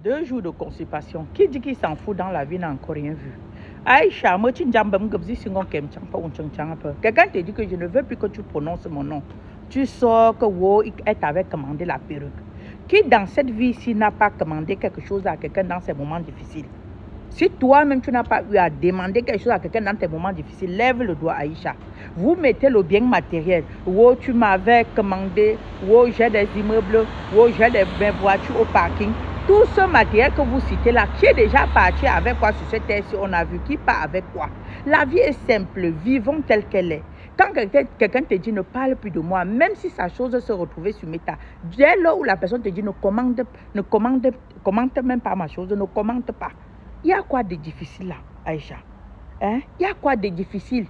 2 jours de constipation. Qui dit qu'il s'en fout dans la vie n'a encore rien vu. Aïcha, moi, quelqu'un te dit que je ne veux plus que tu prononces mon nom. Tu sors que Wo est avec commandé la perruque. Qui dans cette vie-ci n'a pas commandé quelque chose à quelqu'un dans ses moments difficiles? Si toi-même tu n'as pas eu à demander quelque chose à quelqu'un dans tes moments difficiles, lève le doigt, Aïcha. Vous mettez le bien matériel. Oh, tu m'avais commandé. Oh, j'ai des immeubles. Oh, j'ai des voitures au parking. Tout ce matériel que vous citez là, qui est déjà parti avec quoi sur cette terre-ci, on a vu qui part avec quoi. La vie est simple, vivons telle qu'elle est. Quand quelqu'un te dit ne parle plus de moi, même si sa chose se retrouvait sur Meta, dès lors où la personne te dit ne commente même pas ma chose, ne commente pas. Il y a quoi de difficile là, Aïcha? Hein? Il y a quoi de difficile?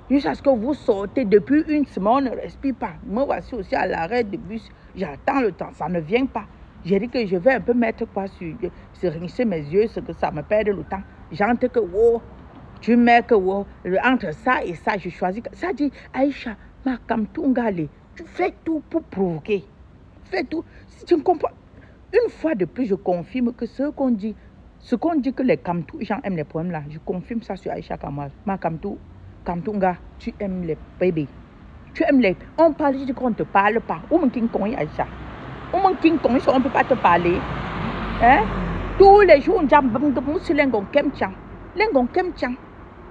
Jusqu'à ce que vous sortez depuis une semaine, on ne respire pas. Moi, voici aussi à l'arrêt de bus. J'attends le temps, ça ne vient pas. J'ai dit que je vais un peu mettre quoi sur rincer mes yeux, ce que ça me perd le temps. J'entends que, wow, tu mets que, wow, entre ça et ça, je choisis. Ça dit, Aïcha, ma kamtungale, tu fais tout pour provoquer. Fais tout. Si tu me comprends, une fois de plus, je confirme que ce qu'on dit que les Kamtou, gens aiment les poèmes là, je confirme ça sur Aïcha Kamwaz. Ma Kamtunga, tu aimes les bébés. Tu aimes les... On parle, je dis qu'on ne te parle pas. Ou mon king kong Aïcha. Ou mon king kong, on ne peut pas te parler. Hein? Tous les jours, on dit sur l'engon kemchan. L'engon kemchan.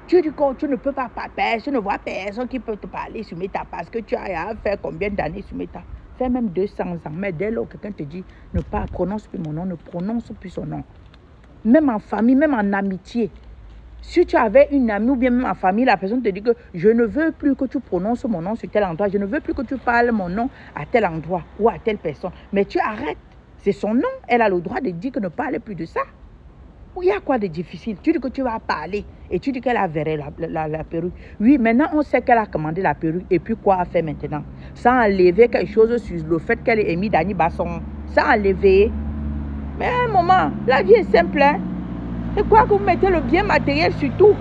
Tu dis que tu ne peux pas parler, tu ne vois personne qui peut te parler sur Meta parce que tu as fait combien d'années sur Meta? Fais même 200 ans. Mais dès lors quelqu'un te dit ne pas prononce plus mon nom, ne prononce plus son nom. Même en famille, même en amitié. Si tu avais une amie ou bien même en famille, la personne te dit que je ne veux plus que tu prononces mon nom sur tel endroit, je ne veux plus que tu parles mon nom à tel endroit ou à telle personne. Mais tu arrêtes. C'est son nom. Elle a le droit de dire que ne parle plus de ça. Il y a quoi de difficile? Tu dis que tu vas parler et tu dis qu'elle a verré la perruque. Oui, maintenant on sait qu'elle a commandé la perruque et puis quoi a fait maintenant? Sans enlever quelque chose sur le fait qu'elle ait mis Dani Basson. Sans enlever. Mais à un moment, la vie est simple. Hein? Et quoi que vous mettez le bien matériel surtout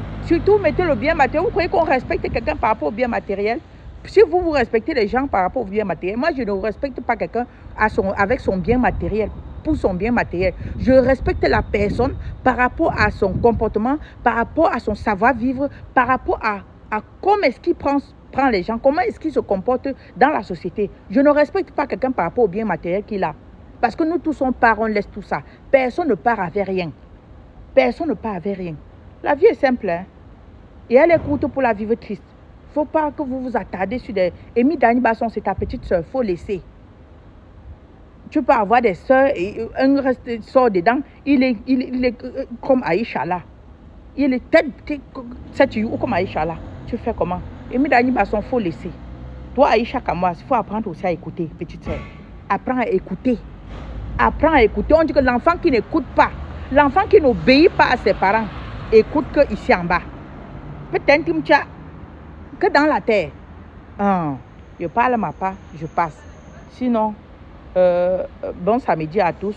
mettez le bien matériel. Vous croyez qu'on respecte quelqu'un par rapport au bien matériel? Si vous respectez les gens par rapport au bien matériel, moi je ne respecte pas quelqu'un avec son bien matériel, pour son bien matériel. Je respecte la personne par rapport à son comportement, par rapport à son savoir-vivre, par rapport à comment est-ce qu'il prend les gens, comment est-ce qu'il se comporte dans la société. Je ne respecte pas quelqu'un par rapport au bien matériel qu'il a. Parce que nous tous on part, on laisse tout ça. Personne ne part avec rien. Personne ne part avec rien. La vie est simple, hein? Et elle est courte pour la vivre triste. Il ne faut pas que vous vous attardez sur des... Amy Dani Basson, c'est ta petite soeur, il faut laisser. Tu peux avoir des soeurs et un reste sort dedans. Il est comme Aïcha là. Il est tête ou comme Aïcha là. Tu fais comment? Amy Dani Basson, il faut laisser. Toi, Aïcha Kamwaz, il faut apprendre aussi à écouter, petite soeur. Apprends à écouter. Apprends à écouter. On dit que l'enfant qui n'écoute pas, l'enfant qui n'obéit pas à ses parents, écoute que ici en bas. Peut-être que dans la terre. Je parle ma part, je passe. Sinon, bon samedi à tous.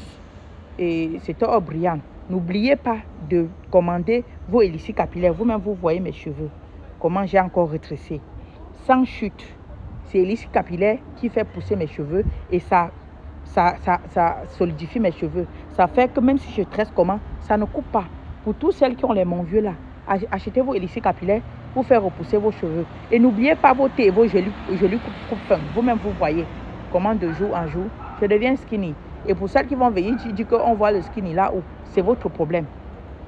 Et c'était brillant. N'oubliez pas de commander vos hélices capillaires. Vous-même, vous voyez mes cheveux. Comment j'ai encore rétréci. Sans chute. C'est l'hélice capillaire qui fait pousser mes cheveux et ça solidifie mes cheveux. Ça fait que même si je tresse comment, ça ne coupe pas. Pour tous celles qui ont les mon vieux là, achetez vos hélices capillaires pour faire repousser vos cheveux. Et n'oubliez pas vos thés et vos gelus coupe-fin. Vous-même, vous voyez comment de jour en jour, je deviens skinny. Et pour celles qui vont venir, tu dis qu'on voit le skinny là où c'est votre problème.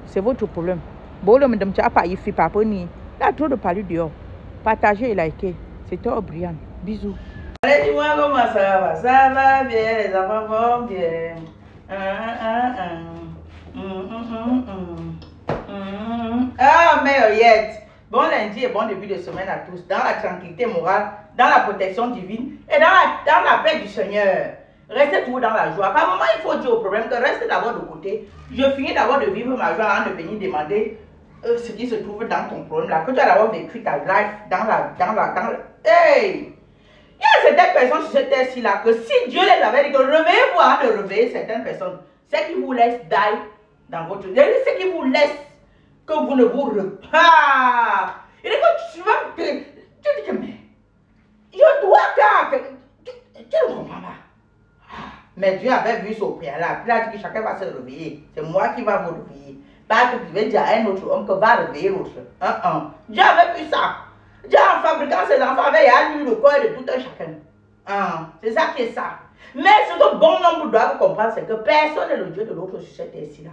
C'est votre problème. Bon, le madame, tu n'as pas y fait pas pour ni. Il y a trop de parler dehors. Partagez et likez. C'était brillant. Bisous. Allez, dis-moi comment ça va. Ça va bien, les enfants vont bien. Ah, meilleure. Bon lundi et bon début de semaine à tous. Dans la tranquillité morale, dans la protection divine et dans la paix du Seigneur. Restez toujours dans la joie. Par moment, il faut dire au problème que reste d'abord de côté. Je finis d'abord de vivre ma joie avant de venir demander ce qui se trouve dans ton problème là. Que tu as d'abord vécu ta life dans la... Hey! Il y a certaines personnes sur cette terre-ci là que si Dieu les avait dit que réveillez-vous avant de réveiller certaines personnes, c'est qui vous laisse die dans votre vie. C'est qui vous laisse que vous ne vous... Et quand tu vas... Tu dis que mais... Je dois faire... Tu ne comprends pas. Mais Dieu avait vu son préalable. Il a dit que chacun va se réveiller. C'est moi qui va vous réveiller. Pas que tu vais dire à un autre homme que va réveiller l'autre. Dieu avait vu ça. Dieu en fabriquant ses enfants avait lu le corps de tout un chacun. C'est ça qui est ça. Mais ce que bon nombre doivent comprendre, c'est que personne n'est le Dieu de l'autre sur cette terre-ci-là.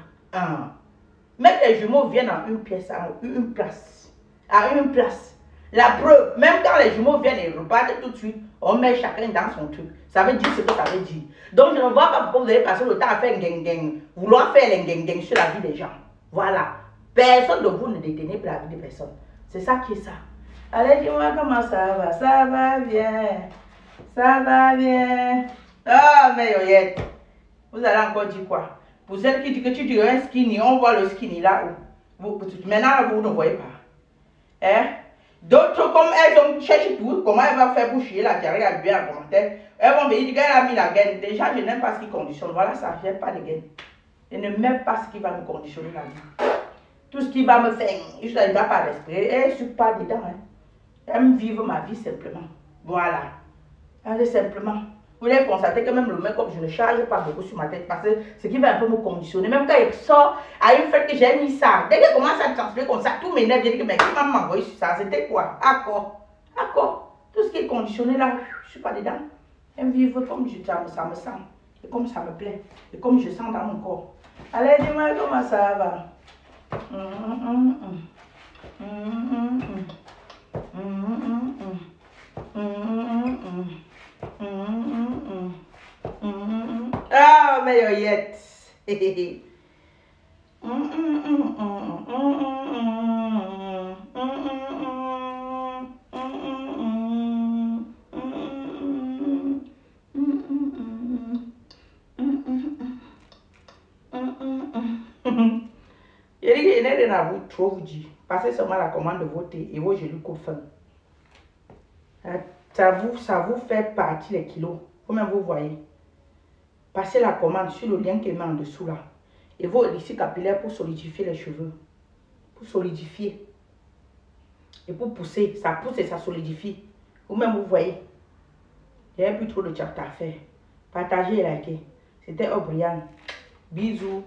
Même les jumeaux viennent en une pièce, à une place. À une place. La preuve, même quand les jumeaux viennent et repartent tout de suite, on met chacun dans son truc. Ça veut dire ce que ça veut dire. Donc je ne vois pas pourquoi vous allez passer le temps à faire gang, vouloir faire les gang sur la vie des gens. Voilà. Personne de vous ne détenez pas la vie de personne. C'est ça qui est ça. Allez, dis-moi comment ça va. Ça va bien. Ça va bien. Ah, mais Yoyette, vous allez encore dire quoi? Pour celle qui dit que tu dirais un skinny, on voit le skinny là où. Maintenant, vous ne voyez pas. Hein? D'autres, comme elles ont cherché tout, comment elle va faire pour chier la diarrhée à lui en commentaire. Elles vont me dire qu'elle a mis la gaine. Déjà, je n'aime pas ce qui conditionne. Voilà ça, je n'aime pas les gaines. Je ne m'aime pas ce qui va me conditionner la vie. Tout ce qui va me faire, je n'arrive pas à respirer. Elle ne suit pas dedans. Hein. J'aime vivre ma vie simplement. Voilà. Allez, simplement. Vous allez constater que même le make-up, je ne charge pas beaucoup sur ma tête parce que ce qui va un peu me conditionner. Même quand il sort à une fête que j'ai mis ça, dès qu'il commence à transpirer comme ça, tout m'énerve. Je dis que mais qui m'a m'envoyé sur ça? C'était quoi? Accord. Tout ce qui est conditionné là, je ne suis pas dedans. J'aime vivre comme ça me sent. Et comme ça me plaît. Et comme je sens dans mon corps. Allez, dis-moi comment ça va. Ah, mais Yoyette. Il y a rien à vous trop vous dire. Passez seulement la commande de voter et vos genoux coupent fin. Ça vous fait partir les kilos. Comme vous voyez. Passez la commande sur le lien qui est mis en dessous là. Et vos élixirs capillaires pour solidifier les cheveux. Pour solidifier. Et pour pousser. Ça pousse et ça solidifie. Vous-même vous voyez. Il n'y a plus trop de chat à faire. Partagez et likez. C'était O'Brien. Bisous.